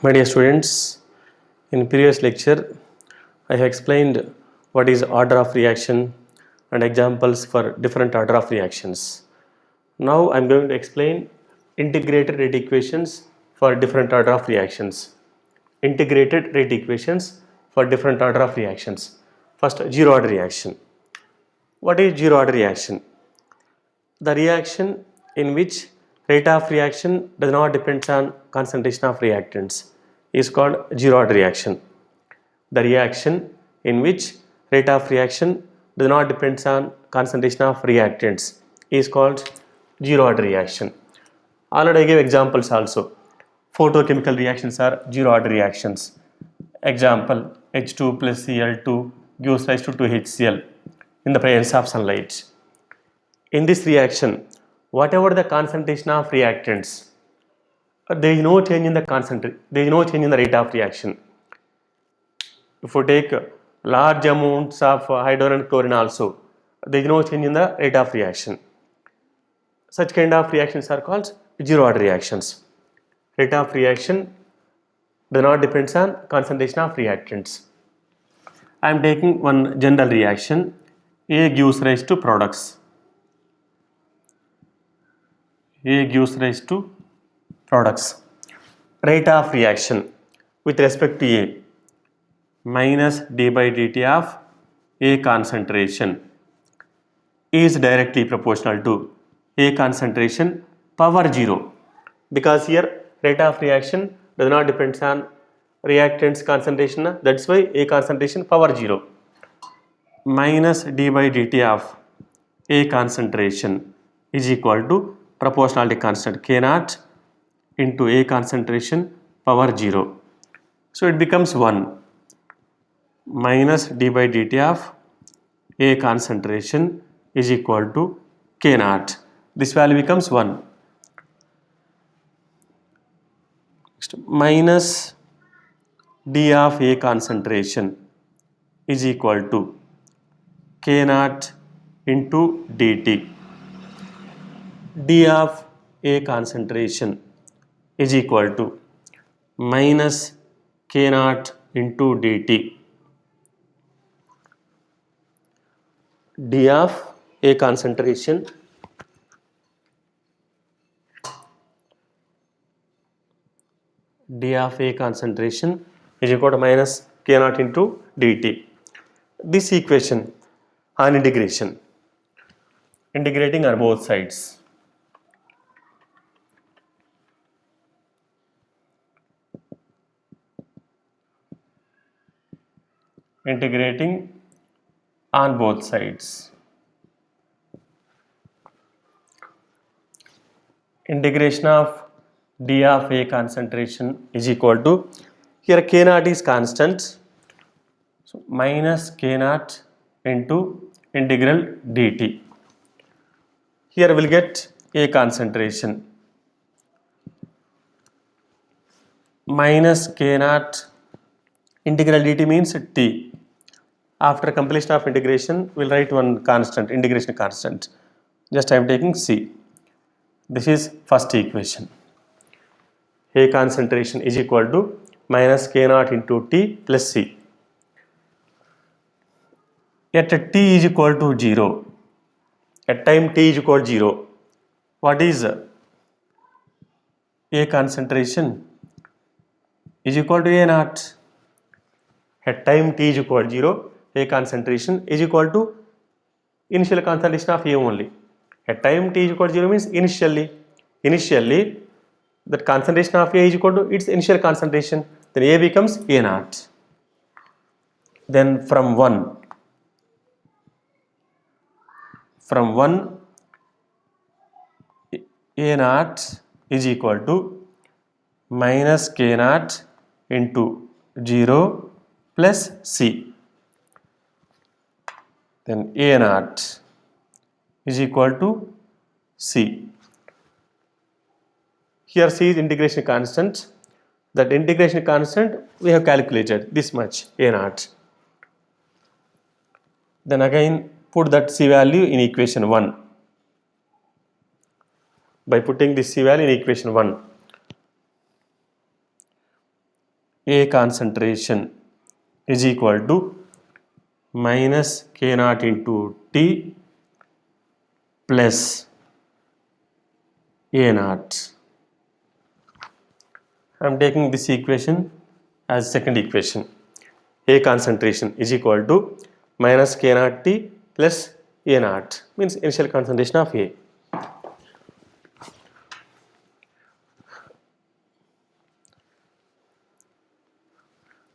My dear students, in previous lecture, I have explained what is order of reaction and examples for different order of reactions. Now I am going to explain integrated rate equations for different order of reactions. Integrated rate equations for different order of reactions. First, zero order reaction. What is zero order reaction? The reaction in which rate of reaction does not depend on concentration of reactants is called zero order reaction. The reaction in which rate of reaction does not depend on concentration of reactants is called zero order reaction. Already I gave examples also. Photochemical reactions are zero order reactions. Example, H2 plus Cl2 gives rise to 2HCl in the presence of sunlight. In this reaction, whatever the concentration of reactants, there is no change in the concentration, there is no change in the rate of reaction. If you take large amounts of hydrogen and chlorine also, there is no change in the rate of reaction. Such kind of reactions are called zero order reactions. Rate of reaction does not depend on concentration of reactants. I am taking one general reaction. A gives rise to products. A gives rise to products. Rate of reaction with respect to A minus d by dt of A concentration is directly proportional to A concentration power 0, because here rate of reaction does not depend on reactants concentration, that's why A concentration power 0 minus d by dt of A concentration is equal to proportionality constant K naught into A concentration power 0. So it becomes 1 minus d by dt of A concentration is equal to K naught. This value becomes 1. Next, minus d of A concentration is equal to K naught into dt. D of A concentration is equal to minus K naught into dt. D of A concentration D of A concentration is equal to minus K naught into dt. This equation on integration, integrating on both sides, integrating on both sides. Integration of d of A concentration is equal to, here K naught is constant, so minus K naught into integral dt. Here we will get A concentration minus K naught integral dt means t. After completion of integration, we will write one constant, integration constant. Just I am taking C. This is first equation. A concentration is equal to minus K naught into T plus C. At T is equal to 0, at time T is equal to 0, what is A concentration is equal to A naught. At time T is equal to 0, A concentration is equal to initial concentration of A only. At time T is equal to 0 means initially that concentration of A is equal to its initial concentration, then A becomes A naught. Then from 1 A naught is equal to minus K naught into 0 plus C. Then A naught is equal to C. Here C is integration constant. That integration constant we have calculated this much A naught. Then again put that C value in equation 1. By putting this C value in equation 1, A concentration is equal to minus K naught into T plus A naught. I am taking this equation as second equation. A concentration is equal to minus K naught T plus A naught, means initial concentration of A.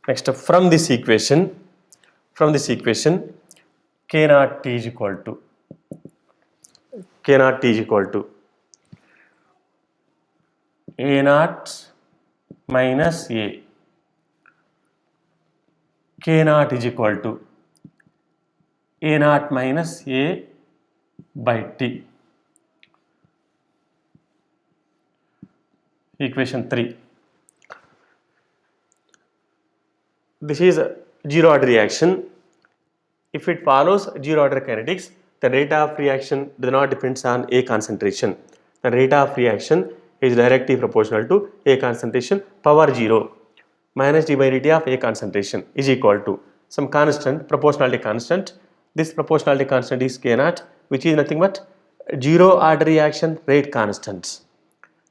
Next up, from this equation, K naught T is equal to A naught minus A. K naught is equal to A naught minus A by T. Equation 3. This is a zero order reaction. If it follows zero order kinetics, the rate of reaction does not depend on A concentration. The rate of reaction is directly proportional to A concentration power 0 minus d by dt of A concentration is equal to some constant, proportionality constant. This proportionality constant is K naught, which is nothing but zero order reaction rate constant.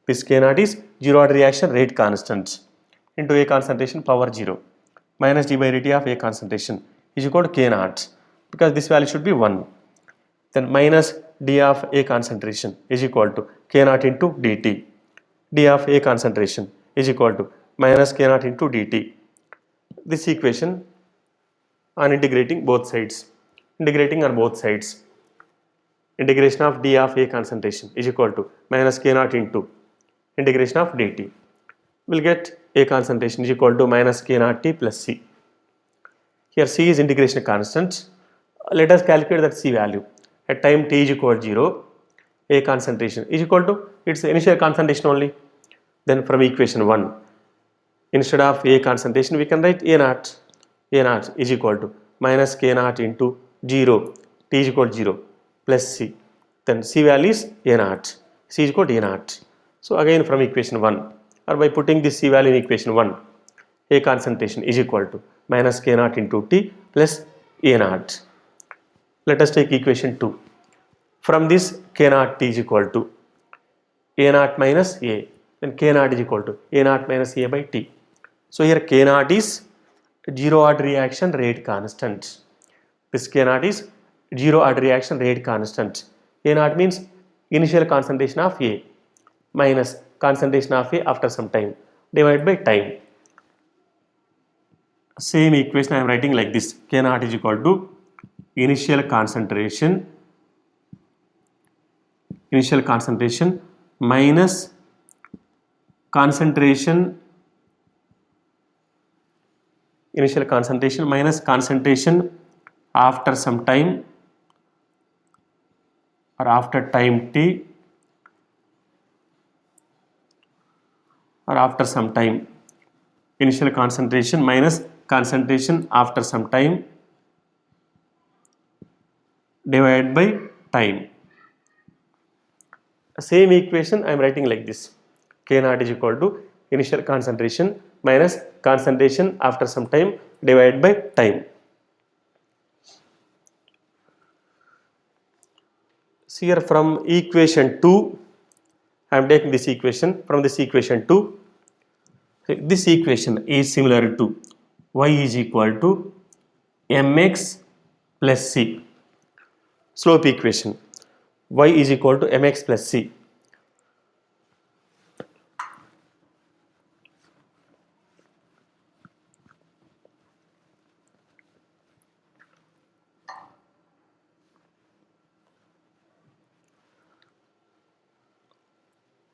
This K naught is zero order reaction rate constant into A concentration power 0 minus d by dt of A concentration is equal to K naught, because this value should be 1. Then minus d of A concentration is equal to K naught into dt. D of A concentration is equal to minus K naught into dt. This equation on integrating both sides. Integration of d of A concentration is equal to minus K naught into integration of dt. We'll get A concentration is equal to minus K naught T plus C. Here C is integration constant. Let us calculate that C value. At time T is equal to 0, A concentration is equal to its initial concentration only. Then from equation 1, instead of A concentration, we can write A naught. A naught is equal to minus K naught into 0, T is equal to 0 plus C. Then C value is A naught. C is equal to A naught. So again from equation 1, or by putting this C value in equation 1, A concentration is equal to minus K naught into T plus A naught. Let us take equation 2. From this K naught T is equal to A naught minus A. Then K naught is equal to A naught minus A by T. So here K naught is zero order reaction rate constant. This K naught is zero order reaction rate constant. A naught means initial concentration of A minus concentration of A after some time divided by time. Same equation I am writing like this. K naught is equal to initial concentration minus concentration after some time or after time t or after some time. Initial concentration minus concentration after some time divided by time. Same equation I am writing like this. K naught is equal to initial concentration minus concentration after some time divided by time. So here from equation 2, I am taking this equation. From this equation 2, this equation is similar to y is equal to mx plus c. Slope equation. Y is equal to mx plus c.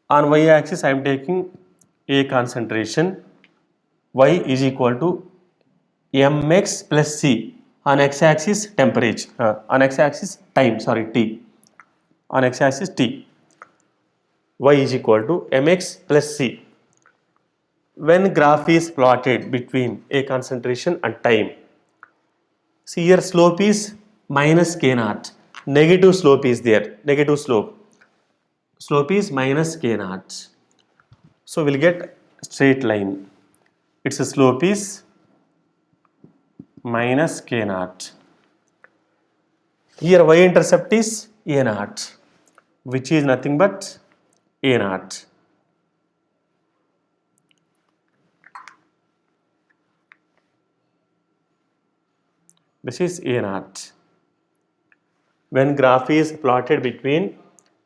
On y axis I am taking A concentration, y is equal to mx plus c. On x axis temperature, on x axis time, t. On x axis t. Y is equal to mx plus c. When graph is plotted between A concentration and time, see here slope is minus K naught. Negative slope is there. Slope is minus K naught. So we'll get straight line. its slope is minus k naught. Here y-intercept is a naught, which is nothing but a naught. This is a naught. When graph is plotted between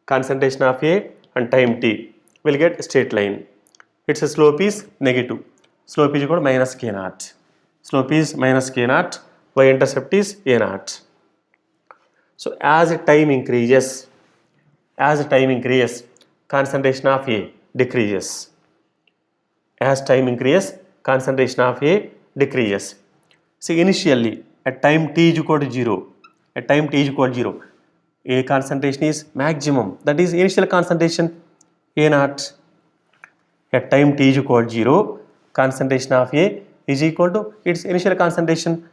concentration of A and time t, we'll get a straight line. Its slope is negative. Slope is equal to minus k naught. Slope is minus k naught. Y-intercept is a naught. So as time increases, concentration of A decreases. As time increases, concentration of A decreases. See, initially at time t is equal to 0, A concentration is maximum. That is initial concentration A naught. At time t is equal to 0, concentration of A is equal to its initial concentration.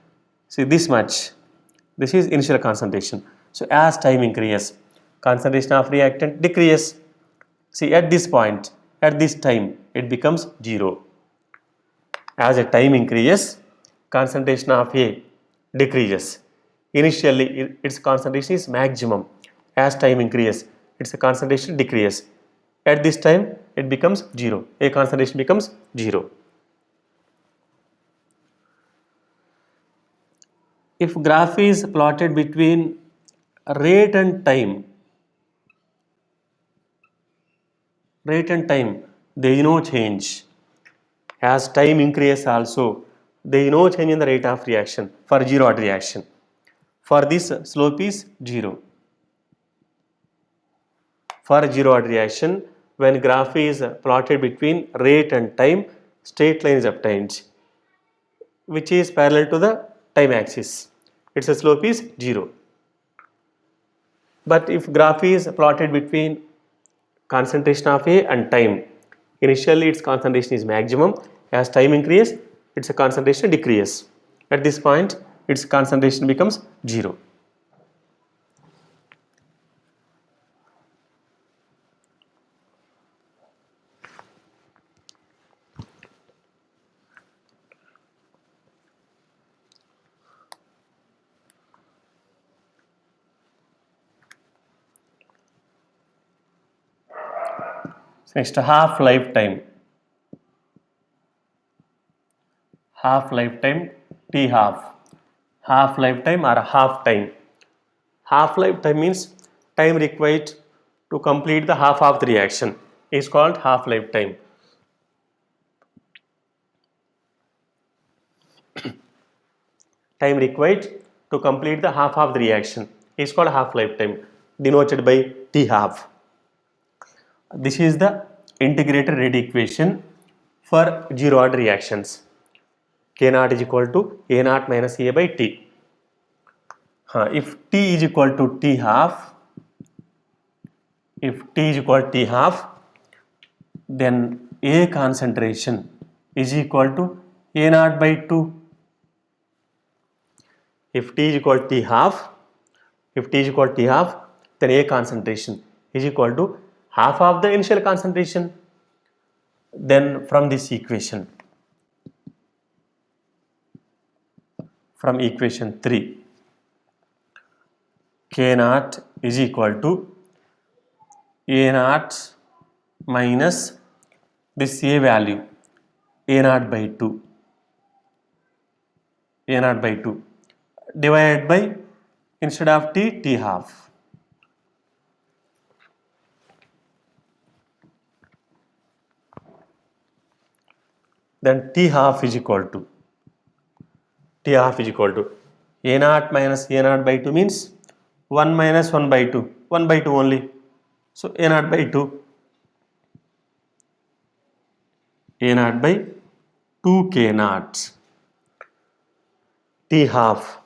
See, this much. This is initial concentration. So as time increases, concentration of reactant decreases. See, at this point, at this time, it becomes 0. As a time increases, concentration of A decreases. Initially, its concentration is maximum. As time increases, its concentration decreases. At this time, it becomes 0. A concentration becomes 0. If graph is plotted between rate and time, there is no change. As time increases also, there is no change in the rate of reaction for zero order reaction. For this, slope is 0. For zero order reaction, when graph is plotted between rate and time, straight line is obtained, which is parallel to the time axis. Its slope is 0. But if graph is plotted between concentration of A and time, initially its concentration is maximum. As time increases, its concentration decreases. At this point, its concentration becomes 0. Next, half-life time. Half-life time, T half. Half-life time or half time. Half-life time means time required to complete the half of the reaction is called half-life time. Time required to complete the half of the reaction is called half-life time, denoted by T half. This is the integrated rate equation for zero order reactions. K naught is equal to A naught minus A by T. If T is equal to T half, then A concentration is equal to A naught by 2. If T is equal to T half, then A concentration is equal to half of the initial concentration. Then from this equation, from equation 3, K naught is equal to A naught minus this A value, A naught by 2, divided by, instead of T, T half. Then T half is equal to A naught minus A naught by 2 means 1 minus 1 by 2, 1 by 2 only. So A naught by 2, A naught by 2 K naught. T half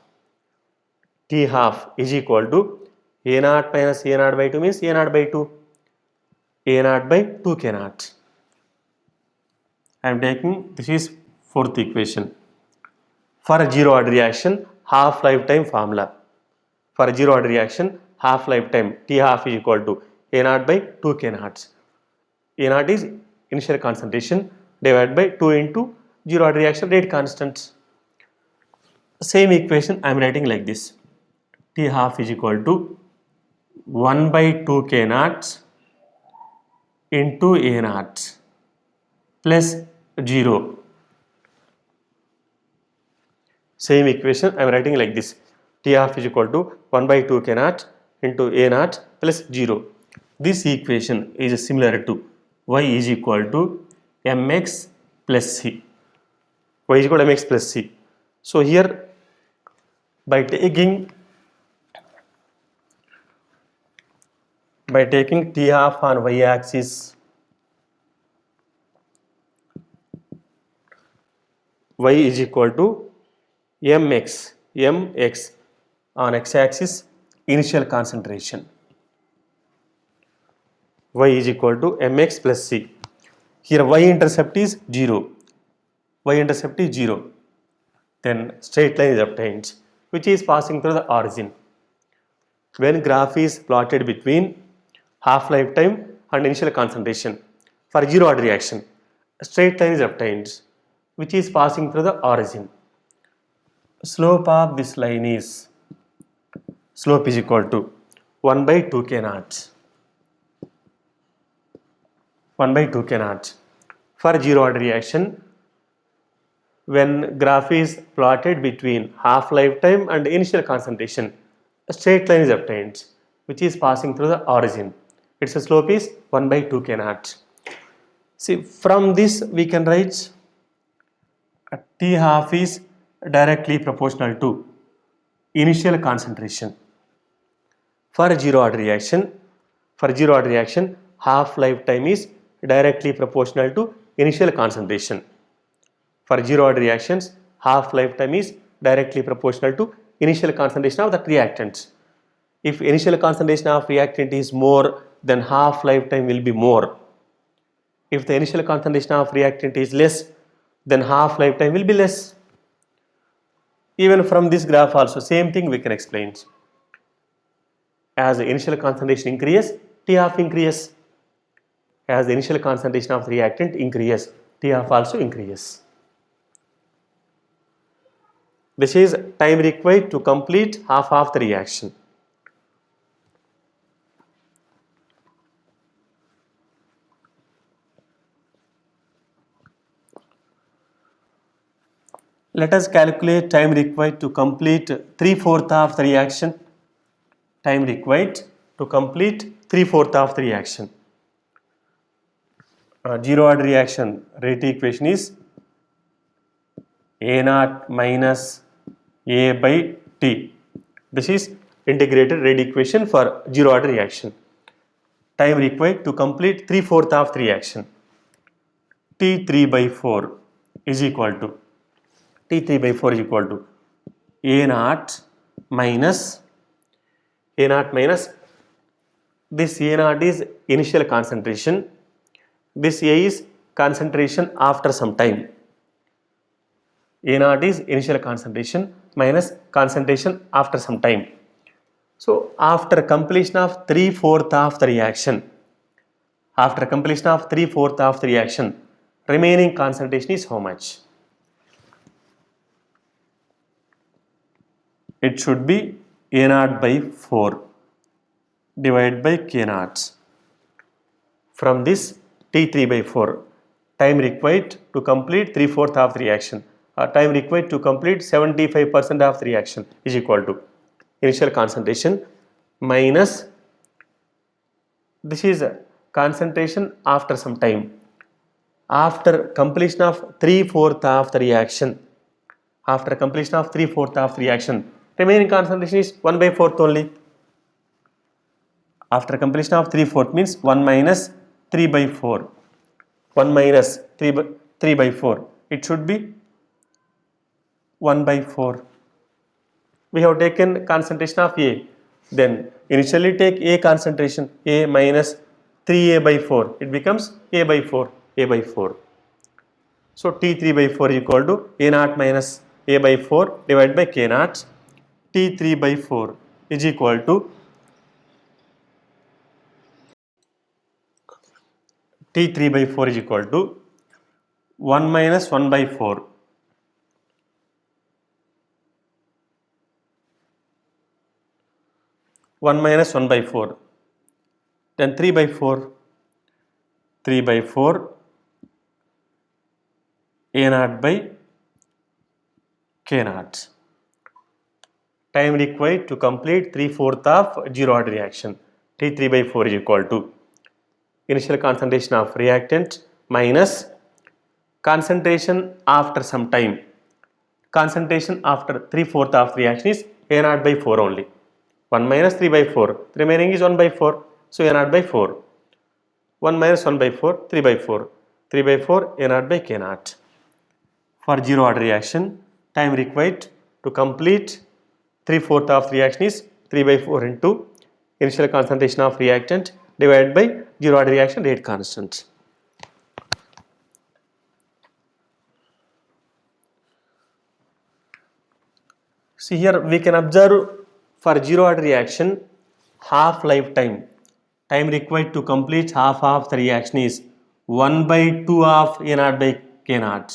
is equal to A naught minus A naught by 2 means A naught by 2, A naught by 2 K naught. I am taking, this is fourth equation. For a zero order reaction, half-life time formula. For a zero order reaction, half-life time T half is equal to A naught by 2 K naught. A naught is initial concentration divided by 2 into zero order reaction rate constant. Same equation I am writing like this. T half is equal to 1 by 2 K naught into A naught plus 0. Same equation I am writing like this. T half is equal to 1 by 2 K naught into A naught plus 0. This equation is similar to y is equal to mx plus c. Y is equal to mx plus c. So here by taking T half on y axis, y is equal to mx on x axis initial concentration, y is equal to mx plus c. Here y intercept is 0, then straight line is obtained which is passing through the origin. When graph is plotted between half-life time and initial concentration for zero order reaction, a straight line is obtained which is passing through the origin. Slope of this line is equal to 1 by 2 K naught. 1 by 2 K naught. For zero order reaction, when graph is plotted between half-life time and initial concentration, a straight line is obtained which is passing through the origin. Its slope is 1 by 2 K naught. See, from this we can write T half is directly proportional to initial concentration. For zero order reaction, half-life time is directly proportional to initial concentration. For zero order reactions, half-life time is directly proportional to initial concentration of the reactant. If initial concentration of reactant is more, then half-life time will be more. If the initial concentration of reactant is less, then half-life time will be less. Even from this graph also, same thing we can explain. As the initial concentration increases, T half increases. As the initial concentration of the reactant increases, T half also increases. This is time required to complete half of the reaction. Let us calculate time required to complete 3/4 of the reaction. Time required to complete 3/4 of the reaction. Zero order reaction rate equation is A naught minus A by T. This is integrated rate equation for zero order reaction. Time required to complete 3/4 of the reaction. T3 by 4 is equal to A naught minus this A naught is initial concentration. This A is concentration after some time. A naught is initial concentration minus concentration after some time. So after completion of 3/4 of the reaction, remaining concentration is how much? It should be A naught by 4 divided by K naught. From this T3 by 4, time required to complete 3/4 of the reaction, time required to complete 75% of the reaction is equal to initial concentration minus this is concentration after some time. After completion of 3/4 of the reaction, remaining concentration is 1 by 4 only. After completion of 3/4 means 1 minus 3 by 4. 1 minus 3 by 4. It should be 1 by 4. We have taken concentration of A. Then initially take A concentration, A minus 3A by 4. It becomes A by 4. So T3 by 4 is equal to A naught minus A by 4 divided by K naught. T3 by 4 is equal to 1 minus 1 by 4. 1 minus 1 by 4. Then 3 by 4. 3 by 4 A naught by K naught. Time required to complete 3/4 of zero order reaction. T3 by 4 is equal to initial concentration of reactant minus concentration after some time. Concentration after 3/4 of reaction is A naught by 4 only. 1 minus 3 by 4. The remaining is 1 by 4. So A naught by 4. 1 minus 1 by 4, 3 by 4. 3 by 4, A naught by K naught. For zero order reaction, time required to complete 3/4 of reaction is 3 by 4 into initial concentration of reactant divided by zero order reaction rate constant. See here we can observe for zero order reaction half lifetime. Time required to complete half of the reaction is 1 by 2 of A naught by K naught.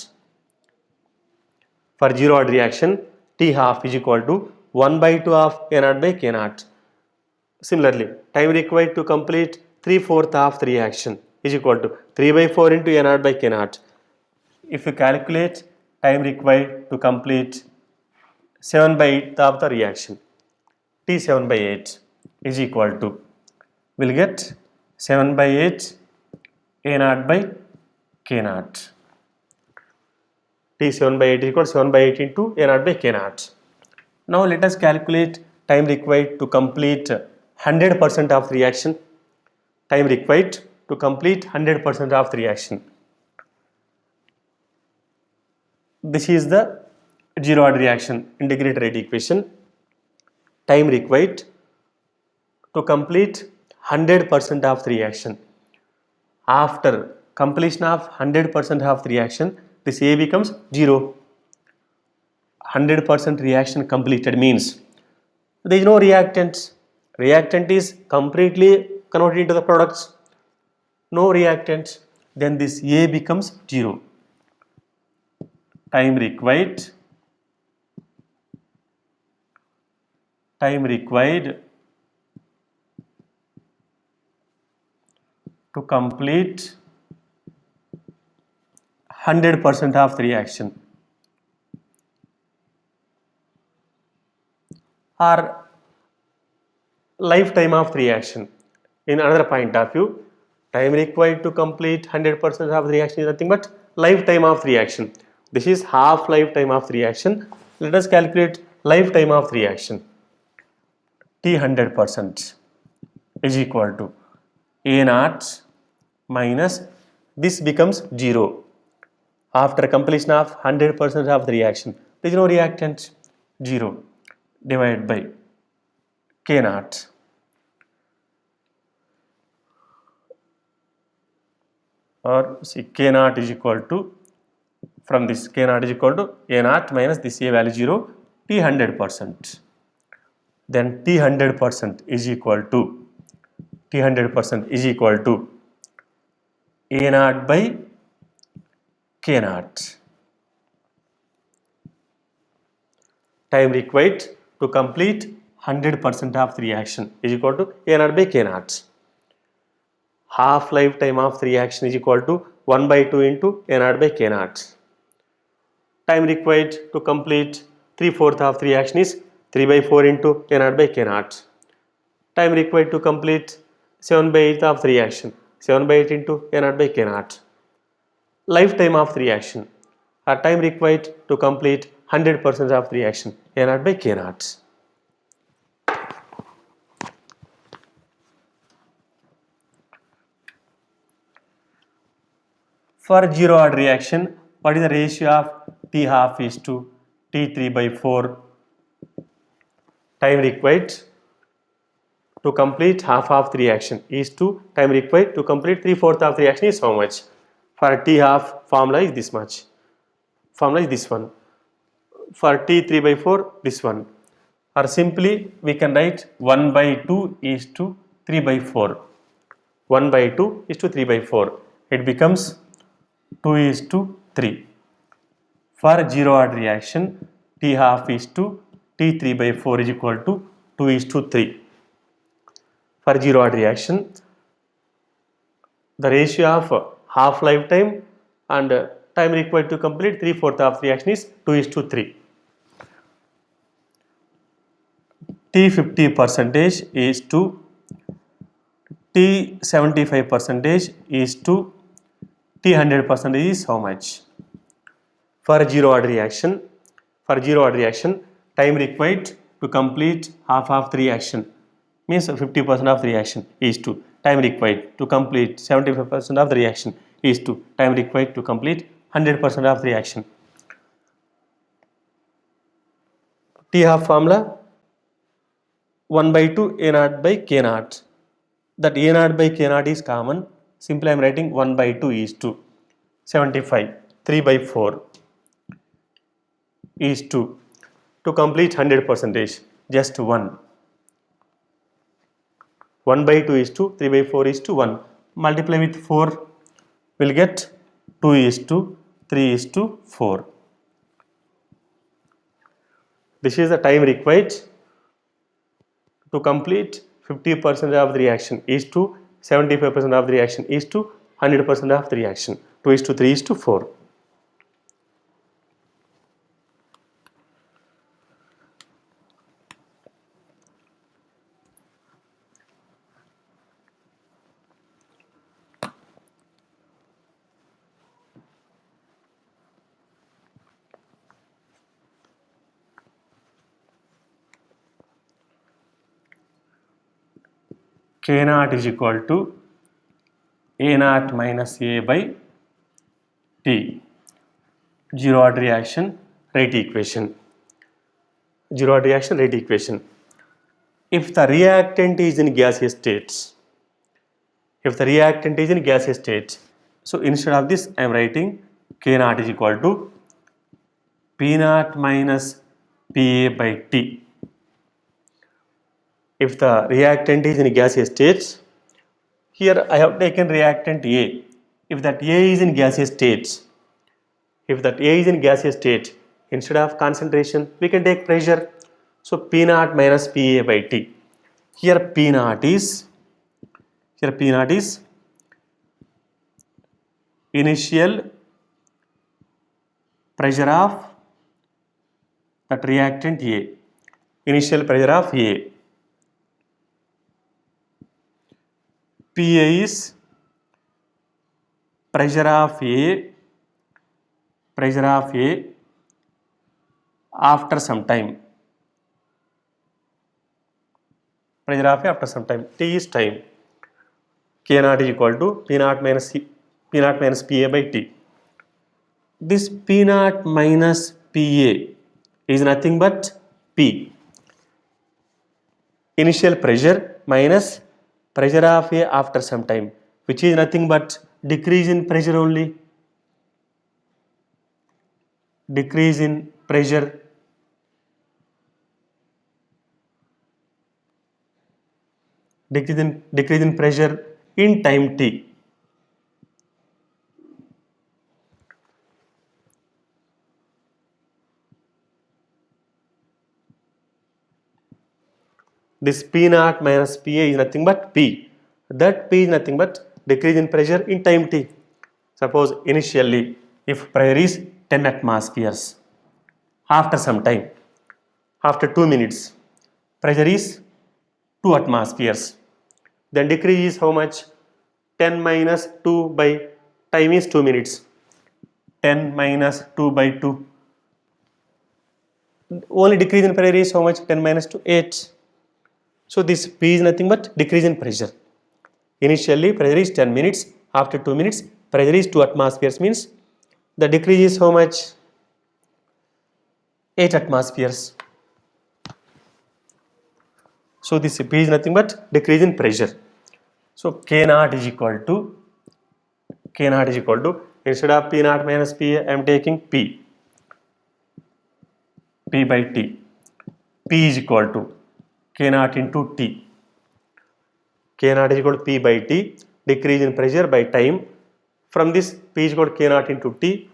For zero order reaction, T half is equal to 1 by 2 of A naught by K naught. Similarly, time required to complete 3/4 of the reaction is equal to 3 by 4 into A naught by K naught. If you calculate time required to complete 7 by 8 of the reaction, T7 by 8 is equal to, we'll get 7 by 8 A naught by K naught. T7 by 8 is equal to 7 by 8 into A naught by K naught. Now let us calculate time required to complete 100% of reaction. Time required to complete 100% of the reaction. This is the zero order reaction integrated rate equation. Time required to complete 100% of the reaction. After completion of 100% of the reaction, this A becomes 0. 100% reaction completed means there is no reactant. Reactant is completely converted into the products. No reactant, then this A becomes 0. Time required to complete 100% of the reaction, or lifetime of the reaction. In another point of view, time required to complete 100% of the reaction is nothing but lifetime of the reaction. This is half lifetime of the reaction. Let us calculate lifetime of the reaction. T 100% is equal to A naught minus, this becomes 0. After completion of 100% of the reaction, there is no reactant, 0, divided by K naught. Or see, K naught is equal to, from this K naught is equal to A naught minus this A value 0, T 100%. Then T 100% is equal to A naught by K naught. Time required to complete 100% of the reaction is equal to A naught by K naught. Half lifetime of the reaction is equal to 1 by 2 into A naught by K naught. Time required to complete 3/4 of the reaction is 3 by 4 into A naught by K naught. Time required to complete 7 by 8 of the reaction, 7 by 8 into A naught by K naught. Lifetime of the reaction, or time required to complete 100% of the reaction, A naught by K naught. For zero order reaction, what is the ratio of T half is to T3 by 4? Time required to complete half of the reaction is to time required to complete 3/4 of the reaction is how much? For T half, formula is this much. Formula is this one. For T3 by 4, this one. Or simply we can write 1 by 2 is to 3 by 4. 1 by 2 is to 3 by 4. It becomes 2 is to 3. For zero order reaction, T half is to T3 by 4 is equal to 2 is to 3. For zero order reaction, the ratio of half lifetime and time required to complete 3/4 of reaction is 2 is to 3. T50 percentage is to T75 percentage is to T100 percentage is how much? For zero order reaction, time required to complete half of the reaction means 50% of the reaction is to time required to complete 75% of the reaction is to time required to complete 100% of the reaction. T half formula 1 by 2 A naught by K naught. That A naught by K naught is common. Simply I am writing 1 by 2 is to 75, 3 by 4 is to complete 100 percentage, just 1. 1 by 2 is to 3 by 4 is to 1. Multiply with 4 will get 2 is to 3 is to 4. This is the time required to complete 50% of the reaction is to 75% of the reaction is to 100% of the reaction. 2 is to 3 is to 4. K naught is equal to A naught minus A by T. Zero order reaction rate equation. Zero order reaction rate equation. If the reactant is in gaseous states, so instead of this I am writing K naught is equal to P naught minus PA by T. If the reactant is in gaseous states, here I have taken reactant A. If that A is in gaseous states, instead of concentration, we can take pressure. So P naught minus PA by T. Here P naught is initial pressure of that reactant A. Initial pressure of A. PA is pressure of A after some time. T is time. K naught is equal to P naught minus PA by T. This P naught minus PA is nothing but P. Initial pressure minus pressure of A after some time, which is nothing but decrease in pressure only. Decrease in pressure. Decrease in pressure in time T. This P naught minus PA is nothing but P. That P is nothing but decrease in pressure in time T. Suppose initially if pressure is 10 atmospheres, after some time, after 2 minutes, pressure is 2 atmospheres. Then decrease is how much? 10 minus 2 by time is 2 minutes. 10 minus 2 by 2. Only decrease in pressure is how much? 10 minus 2, 8. So this P is nothing but decrease in pressure. Initially pressure is 10 minutes. After 2 minutes, pressure is 2 atmospheres means the decrease is how much? 8 atmospheres. So this P is nothing but decrease in pressure. So K naught is equal to instead of P naught minus PA, I am taking P by T. P is equal to K naught into T. K naught is equal to P by T, decrease in pressure by time. From this P is equal to K naught into T.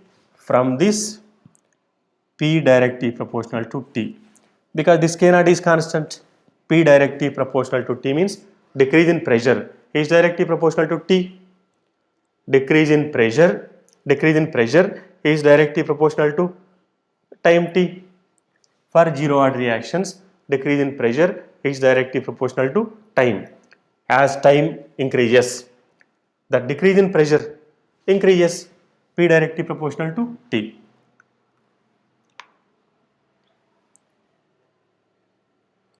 from this P directly proportional to T, because this K naught is constant. P directly proportional to T means decrease in pressure is directly proportional to T. Decrease in pressure is directly proportional to time T. For zero order reactions, decrease in pressure is directly proportional to time. As time increases, the decrease in pressure increases, P directly proportional to T.